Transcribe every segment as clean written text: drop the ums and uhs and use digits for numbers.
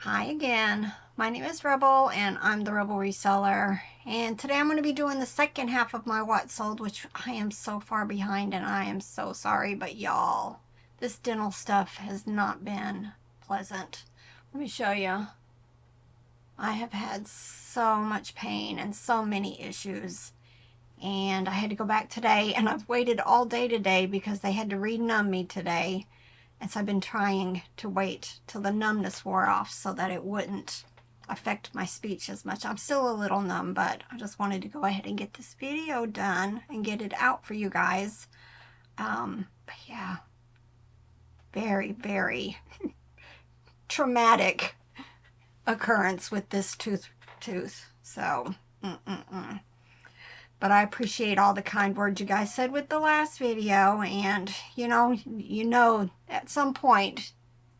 Hi again. My name is Rebel and I'm the Rebel Reseller. And today I'm going to be doing the second half of my what sold, which I am so far behind and I am so sorry. But y'all, this dental stuff has not been pleasant. Let me show you. I have had so much pain and so many issues. And I had to go back today, and I've waited all day today because they had to re-numb me today. And so I've been trying to wait till the numbness wore off so that it wouldn't affect my speech as much. I'm still a little numb, but I just wanted to go ahead and get this video done and get it out for you guys. But yeah, very, very traumatic occurrence with this tooth. So, But I appreciate all the kind words you guys said with the last video, and you know at some point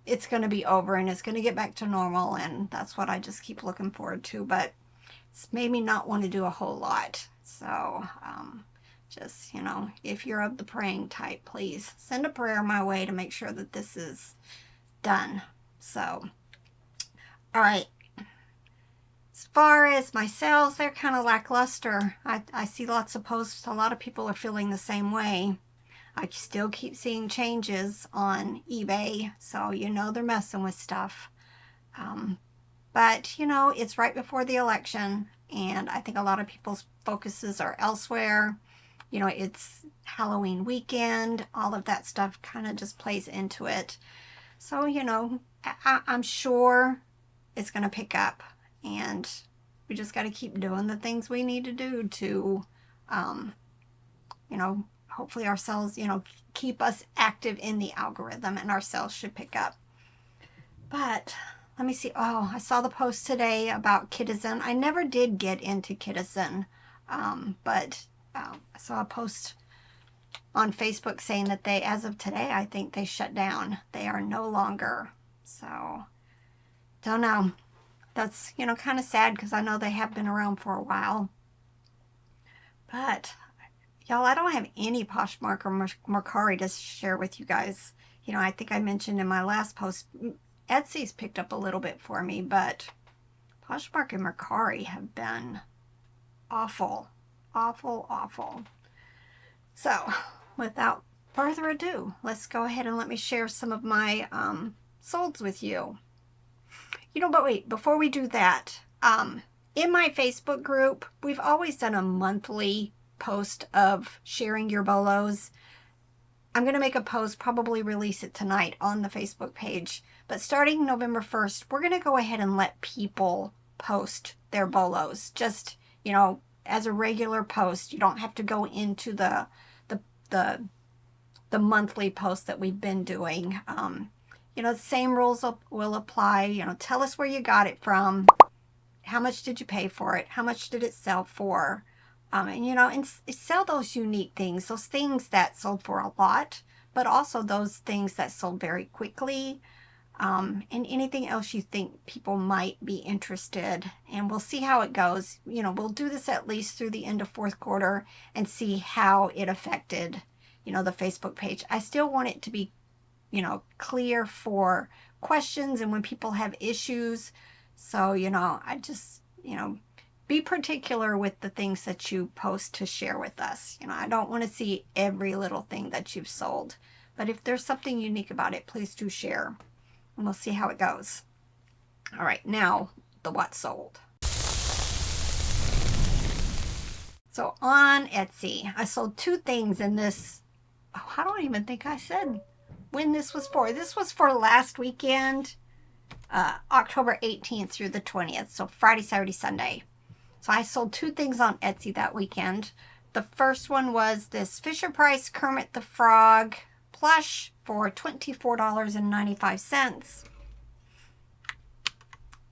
it's going to be over and it's going to get back to normal, and that's what I just keep looking forward to. But it's made me not want to do a whole lot. So just, if you're of the praying type, please send a prayer my way to make sure that this is done. So, all right. As far as my sales, they're kind of lackluster. I see lots of posts. A lot of people are feeling the same way. I still keep seeing changes on eBay, so they're messing with stuff. But it's right before the election, and I think a lot of people's focuses are elsewhere. It's Halloween weekend. All of that stuff kind of just plays into it. So, I'm sure it's going to pick up. And we just got to keep doing the things we need to do to, hopefully our sales, keep us active in the algorithm, and our sales should pick up. But let me see. Oh, I saw the post today about Citizen. I never did get into Citizen, but I saw a post on Facebook saying that they, as of today, I think they shut down. They are no longer. So, don't know. That's, kind of sad because I know they have been around for a while. But, y'all, I don't have any Poshmark or Mercari to share with you guys. I think I mentioned in my last post, Etsy's picked up a little bit for me, but Poshmark and Mercari have been awful, awful, awful. So, without further ado, let's go ahead and let me share some of my solds with you. But wait, before we do that, in my Facebook group, we've always done a monthly post of sharing your bolos. I'm going to make a post, probably release it tonight on the Facebook page. But starting November 1st, we're going to go ahead and let people post their bolos. Just, as a regular post. You don't have to go into the monthly post that we've been doing. The same rules will apply. Tell us where you got it from. How much did you pay for it? How much did it sell for? And sell those unique things, those things that sold for a lot, but also those things that sold very quickly, and anything else you think people might be interested. And we'll see how it goes. We'll do this at least through the end of fourth quarter and see how it affected, the Facebook page. I still want it to be clear for questions and when people have issues. So, I just, be particular with the things that you post to share with us. I don't want to see every little thing that you've sold. But if there's something unique about it, please do share. And we'll see how it goes. All right, now the what sold. So on Etsy, I sold two things in this. Oh, I don't even think I said when this was for. This was for last weekend, October 18th through the 20th. So Friday, Saturday, Sunday. So I sold two things on Etsy that weekend. The first one was this Fisher-Price Kermit the Frog plush for $24.95.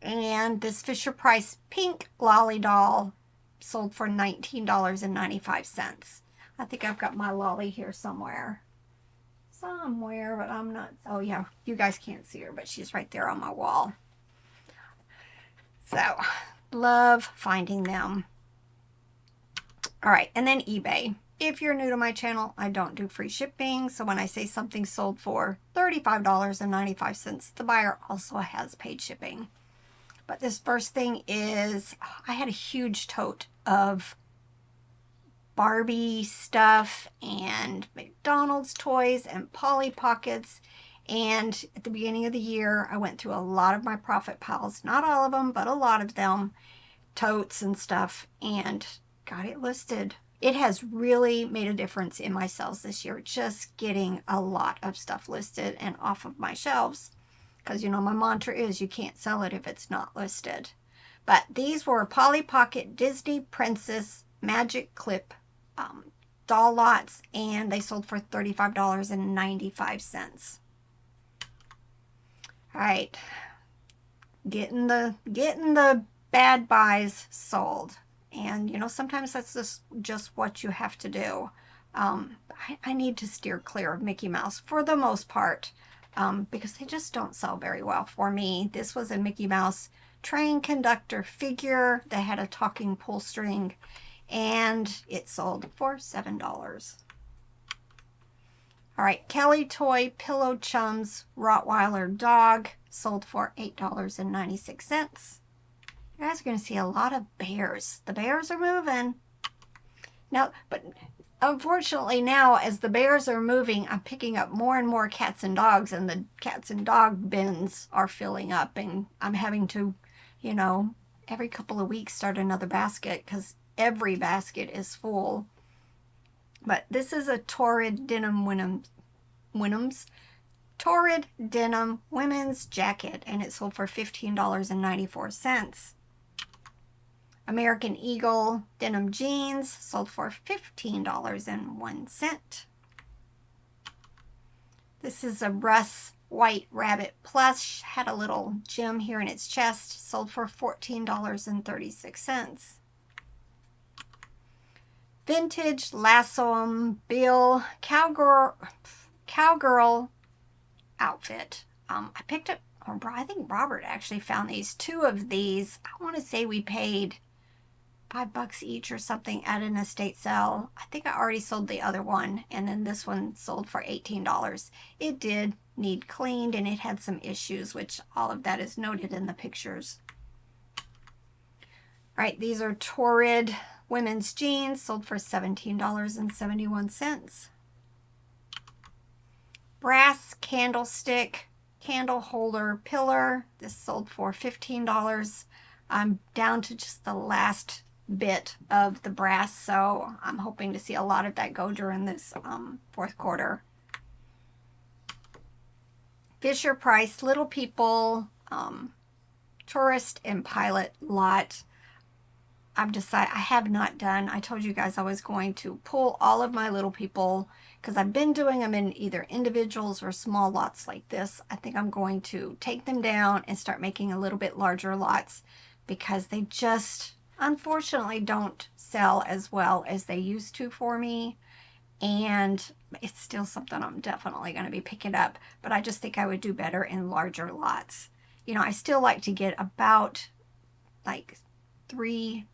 And this Fisher-Price pink lolly doll sold for $19.95. I think I've got my lolly here somewhere, but I'm not. Oh yeah, you guys can't see her, but she's right there on my wall. So, love finding them. All right, and then eBay. If you're new to my channel, I don't do free shipping. So when I say something sold for $35.95, the buyer also has paid shipping. But this first thing is, I had a huge tote of Barbie stuff and McDonald's toys and Polly Pockets. And at the beginning of the year, I went through a lot of my profit piles, not all of them, but a lot of them, totes and stuff, and got it listed. It has really made a difference in my sales this year, just getting a lot of stuff listed and off of my shelves. Because, you know, my mantra is you can't sell it if it's not listed. But these were Polly Pocket Disney Princess Magic Clip doll lots, and they sold for $35.95. All right, getting the bad buys sold, and you know, sometimes that's just what you have to do. I need to steer clear of Mickey Mouse for the most part, because they just don't sell very well for me. This was a Mickey Mouse train conductor figure that had a talking pull string, and it sold for $7. All right, Kelly Toy Pillow Chums Rottweiler Dog sold for $8.96. You guys are going to see a lot of bears. The bears are moving. Now, but unfortunately now, as the bears are moving, I'm picking up more and more cats and dogs, and the cats and dog bins are filling up, and I'm having to, you know, every couple of weeks start another basket because every basket is full. But this is a Torrid Denim Torrid Denim Women's Jacket, and it sold for $15.94. American Eagle Denim Jeans sold for $15.01. This is a Russ White Rabbit Plush, had a little gem here in its chest, sold for $14.36. Vintage Lasso Bill Cowgirl outfit. I picked up, or I think Robert actually found these. Two of these, I want to say we paid $5 each or something at an estate sale. I think I already sold the other one, and then this one sold for $18. It did need cleaned, and it had some issues, which all of that is noted in the pictures. All right, these are Torrid women's jeans, sold for $17.71. Brass candlestick candle holder pillar. This sold for $15. I'm down to just the last bit of the brass, so I'm hoping to see a lot of that go during this fourth quarter. Fisher Price Little People tourist and pilot lot. I have not done. I told you guys I was going to pull all of my Little People because I've been doing them in either individuals or small lots like this. I think I'm going to take them down and start making a little bit larger lots because they just unfortunately don't sell as well as they used to for me. And it's still something I'm definitely going to be picking up, but I just think I would do better in larger lots. You know, I still like to get about like $3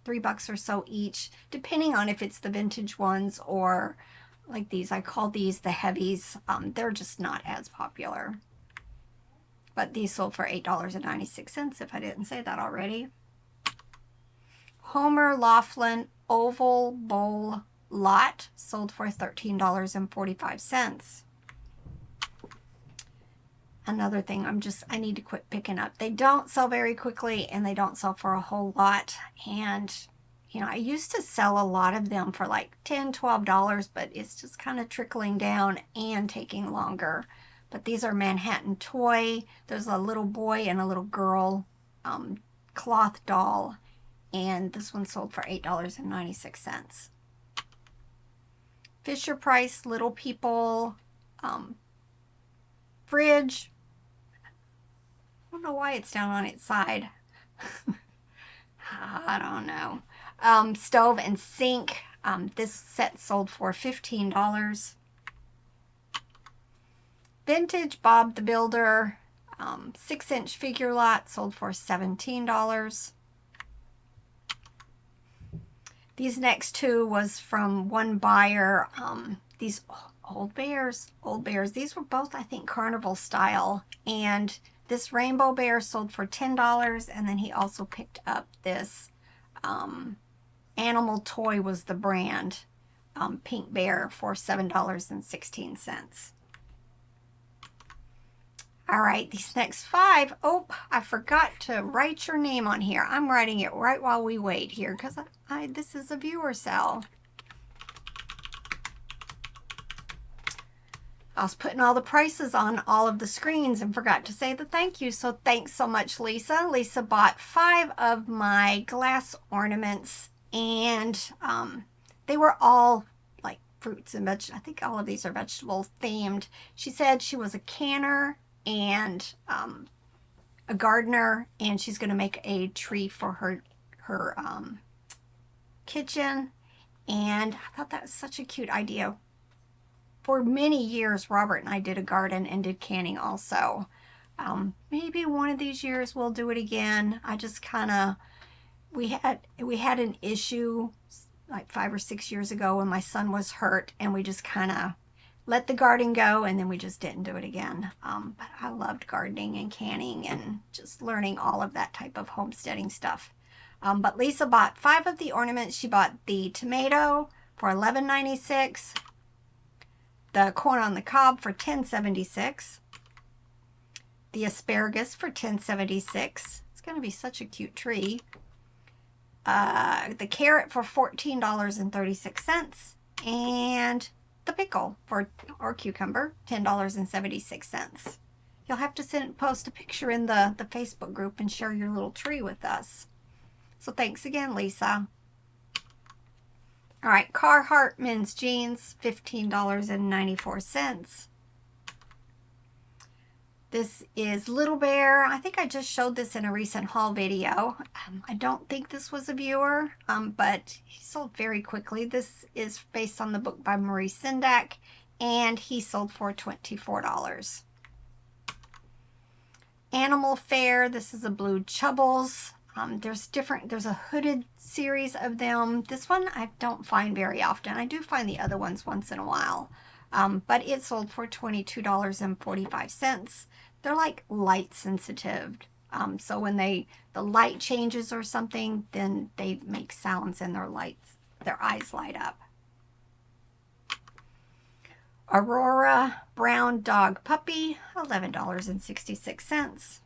or so each, depending on if it's the vintage ones or like these. I call these the heavies. They're just not as popular. But these sold for $8.96, if I didn't say that already. Homer Laughlin Oval Bowl lot sold for $13.45. Another thing I need to quit picking up. They don't sell very quickly, and they don't sell for a whole lot. And, you know, I used to sell a lot of them for like $10, $12, but it's just kind of trickling down and taking longer. But these are Manhattan Toy. There's a little boy and a little girl cloth doll, and this one sold for $8.96. Fisher Price Little People fridge. I don't know why it's down on its side. I don't know. Stove and sink. This set sold for $15. Vintage Bob the Builder 6-inch figure lot sold for $17. These next two was from one buyer. These old bears. These were both, I think, carnival style, and This rainbow bear sold for $10, and then he also picked up this Animal Toy was the brand, pink bear for $7.16. All right, these next 5. Oh, I forgot to write your name on here. I'm writing it right while we wait here because this is a viewer sale. I was putting all the prices on all of the screens and forgot to say the thank you. So thanks so much, Lisa. Lisa bought 5 of my glass ornaments, and they were all like fruits and vegetables. I think all of these are vegetable themed. She said she was a canner and a gardener, and she's going to make a tree for her kitchen. And I thought that was such a cute idea. For many years, Robert and I did a garden and did canning also. Maybe one of these years we'll do it again. I just kind of, we had an issue like 5 or 6 years ago when my son was hurt, and we just kind of let the garden go, and then we just didn't do it again. But I loved gardening and canning and just learning all of that type of homesteading stuff. But Lisa bought 5 of the ornaments. She bought the tomato for $11.96. The corn on the cob for $10.76. The asparagus for $10.76. It's going to be such a cute tree. The carrot for $14.36. And the pickle or cucumber, $10.76. You'll have to post a picture in the Facebook group and share your little tree with us. So thanks again, Lisa. All right, Carhartt men's jeans, $15.94. This is Little Bear. I think I just showed this in a recent haul video. I don't think this was a viewer, but he sold very quickly. This is based on the book by Marie Sendak, and he sold for $24. Animal Fair. This is a blue Chubbles. There's a hooded series of them. This one I don't find very often. I do find the other ones once in a while. But it sold for $22.45. They're like light sensitive. So when the light changes or something, then they make sounds and their eyes light up. Aurora Brown Dog Puppy, $11.66.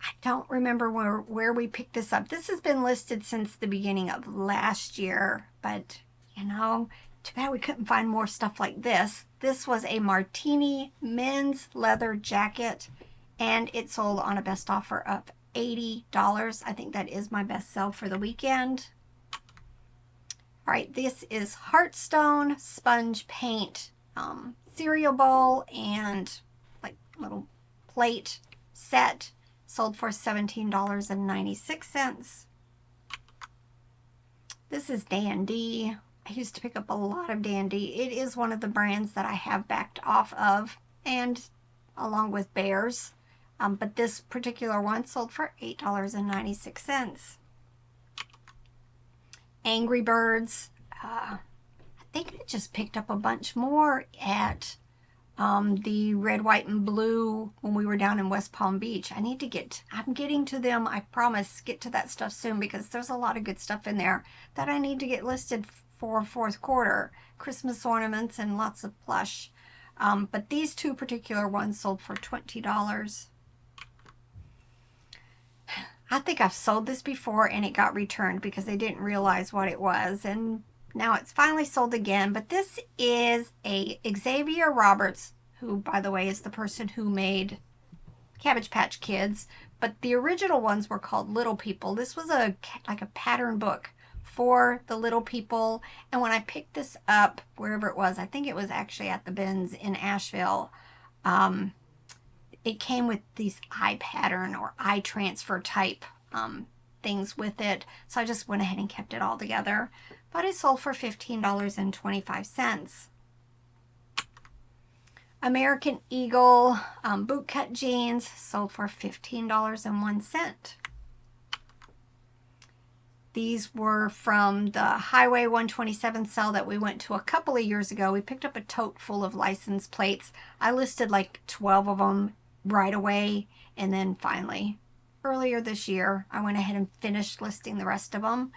I don't remember where we picked this up. This has been listed since the beginning of last year, but you know, too bad we couldn't find more stuff like this. This was a Martini men's leather jacket, and it sold on a best offer of $80. I think that is my best sell for the weekend. All right, this is Hearthstone sponge paint cereal bowl and like little plate set. Sold for $17.96. This is Dandy. I used to pick up a lot of Dandy. It is one of the brands that I have backed off of, and along with Bears. But this particular one sold for $8.96. Angry Birds. I think I just picked up a bunch more at the red, white, and blue when we were down in West Palm Beach. I'm getting to them. I promise, get to that stuff soon because there's a lot of good stuff in there that I need to get listed for fourth quarter. Christmas ornaments and lots of plush. But these 2 particular ones sold for $20. I think I've sold this before and it got returned because they didn't realize what it was, and now it's finally sold again. But this is a Xavier Roberts, who, by the way, is the person who made Cabbage Patch Kids. But the original ones were called Little People. This was like a pattern book for the little people. And when I picked this up, wherever it was, I think it was actually at the bins in Asheville, it came with these eye pattern or eye transfer type things with it. So I just went ahead and kept it all together. But it sold for $15.25. American Eagle bootcut jeans sold for $15.01. These were from the Highway 127 sale that we went to a couple of years ago. We picked up a tote full of license plates. I listed like 12 of them right away, and then finally, earlier this year, I went ahead and finished listing the rest of them.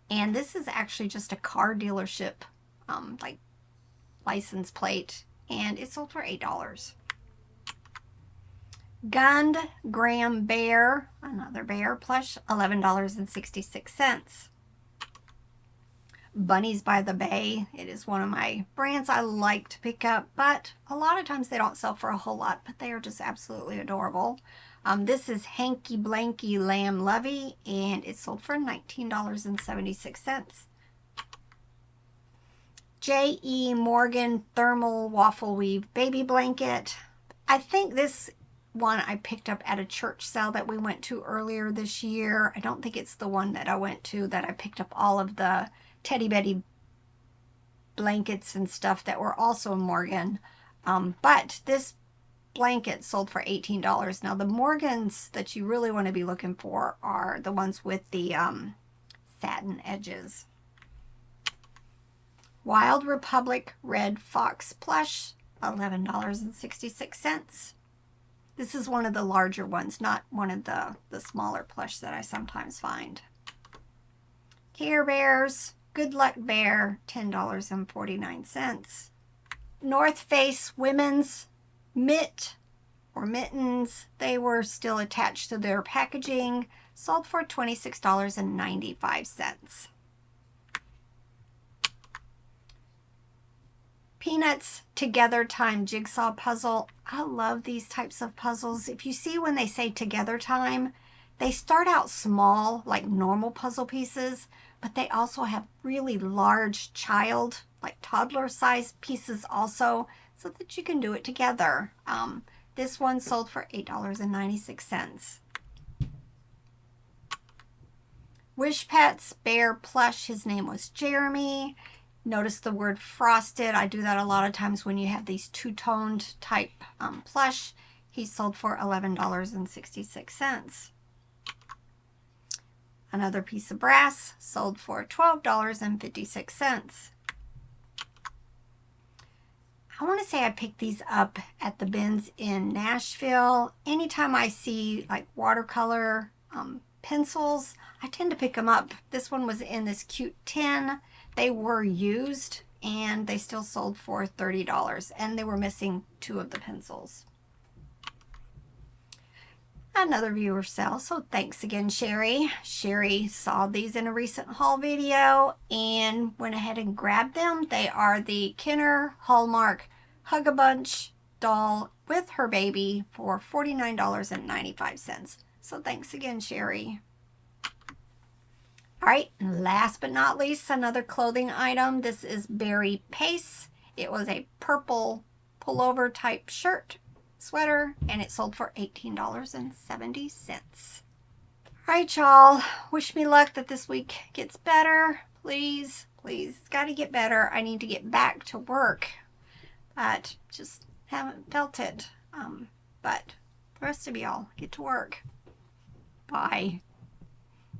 And this is actually just a car dealership like license plate, and it sold for $8. Gund Graham Bear, another bear plush, $11.66. Bunnies by the Bay, it is one of my brands I like to pick up, but a lot of times they don't sell for a whole lot, but they are just absolutely adorable. This is Hanky Blanky Lamb Lovey, and it sold for $19.76. J.E. Morgan Thermal Waffle Weave Baby Blanket. I think this one I picked up at a church sale that we went to earlier this year. I don't think it's the one that I went to that I picked up all of the Teddy Betty blankets and stuff that were also in Morgan. But this blanket sold for $18. Now the Morgans that you really want to be looking for are the ones with the satin edges. Wild Republic Red Fox Plush, $11.66. This is one of the larger ones, not one of the smaller plush that I sometimes find. Care Bears, Good Luck Bear, $10.49. North Face Women's Mitt or Mittens, they were still attached to their packaging, sold for $26.95. Peanuts Together Time Jigsaw Puzzle. I love these types of puzzles. If you see when they say Together Time, they start out small, like normal puzzle pieces, but they also have really large child, like toddler size pieces also, so that you can do it together. This one sold for $8.96. Wish Pets Bear Plush, his name was Jeremy. Notice the word frosted. I do that a lot of times when you have these two-toned type plush. He sold for $11.66. Another piece of brass sold for $12.56. I want to say I picked these up at the bins in Nashville. Anytime I see like watercolor pencils, I tend to pick them up. This one was in this cute tin. They were used and they still sold for $30, and they were missing 2 of the pencils. Another viewer sale, so thanks again, Sherry. Sherry saw these in a recent haul video and went ahead and grabbed them. They are the Kenner Hallmark Hug-a-Bunch doll with her baby for $49.95. So thanks again, Sherry. All right, and last but not least, another clothing item. This is Berry Pace. It was a purple pullover type shirt, sweater, and it sold for $18.70. All right, y'all. Wish me luck that this week gets better. Please, please. It's got to get better. I need to get back to work, but just haven't felt it. But the rest of y'all, get to work. Bye.